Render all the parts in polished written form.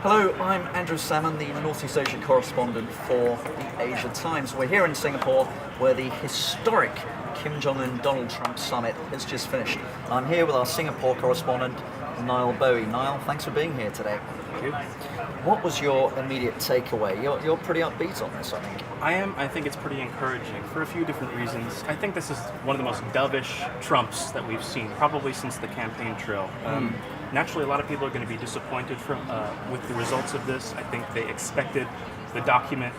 Hello, I'm Andrew Salmon, the Northeast Asia correspondent for the Asia Times. We're here in Singapore where the historic Kim Jong-un Donald Trump summit has just finished. I'm here with our Singapore correspondent, Niall Bowie. Niall, thanks for being here today. Thank you. What was your immediate takeaway? You're pretty upbeat on this, I think. I am. I think it's pretty encouraging for a few different reasons. I think this is one of the most dovish Trumps that we've seen, probably since the campaign trail. Naturally, a lot of people are going to be disappointed with the results of this. I think they expected the document,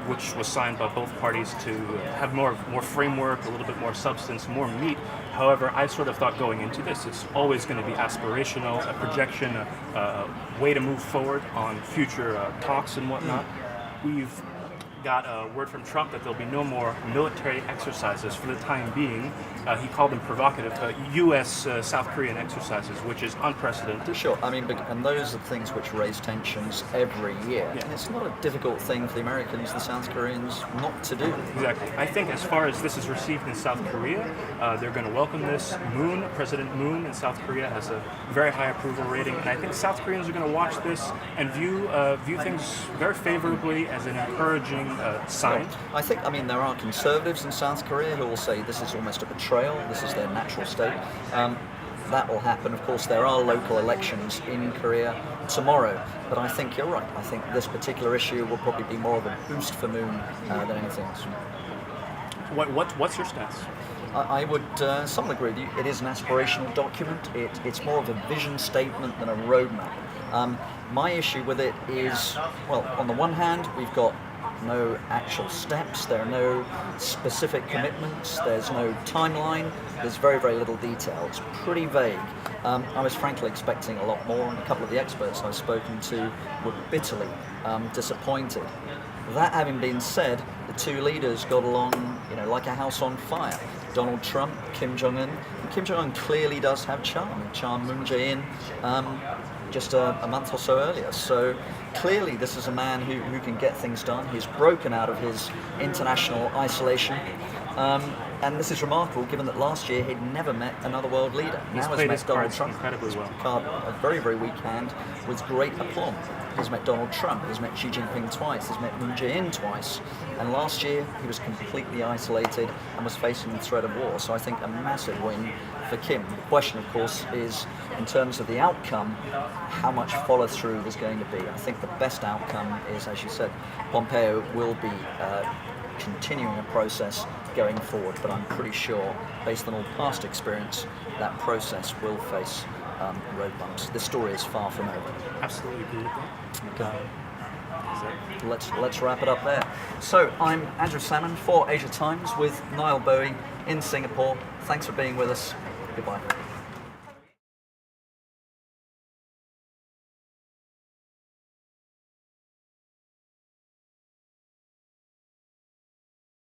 which was signed by both parties, to have more framework, a little bit more substance, more meat. However, I sort of thought going into this, it's always going to be aspirational, a projection, a way to move forward on future talks and whatnot. We've got a word from Trump that there'll be no more military exercises for the time being. He called them provocative U.S. South Korean exercises, which is unprecedented. Sure, I mean, and those are things which raise tensions every year. Yeah. And it's not a difficult thing for the Americans, the South Koreans, not to do. Exactly. I think as far as this is received in South Korea, they're going to welcome this. President Moon in South Korea has a very high approval rating, and I think South Koreans are going to watch this and view things very favorably as an encouraging sign. I mean, there are conservatives in South Korea who will say this is almost a betrayal, this is their natural state. That will happen. Of course, there are local elections in Korea tomorrow, but I think you're right. I think this particular issue will probably be more of a boost for Moon than anything else. What's your stance? I would somewhat agree with you. It is an aspirational document. It's more of a vision statement than a roadmap. My issue with it is, well, on the one hand, we've got no actual steps, there are no specific commitments, there's no timeline, there's very, very little detail. It's pretty vague. I was frankly expecting a lot more, and a couple of the experts I've spoken to were bitterly disappointed. That having been said, the two leaders got along, like a house on fire. Donald Trump, Kim Jong-un. And Kim Jong-un clearly does have charm. He charmed Moon Jae-in just a month or so earlier. So clearly this is a man who can get things done. He's broken out of his international isolation. And this is remarkable given that last year he'd never met another world leader. He's now played met his Donald cards Trump. incredibly well. A very, very weak hand with great aplomb. He's met Donald Trump, he's met Xi Jinping twice, he's met Moon Jae-in twice, and last year he was completely isolated and was facing the threat of war. So I think a massive win for Kim. The question, of course, is in terms of the outcome, how much follow-through there's going to be. I think the best outcome is, as you said, Pompeo will be continuing a process going forward, but I'm pretty sure, based on all past experience, that process will face road bumps. The story is far from over. Absolutely agree with that. Okay. Let's wrap it up there. So I'm Andrew Salmon for Asia Times with Niall Bowie in Singapore. Thanks for being with us. Goodbye.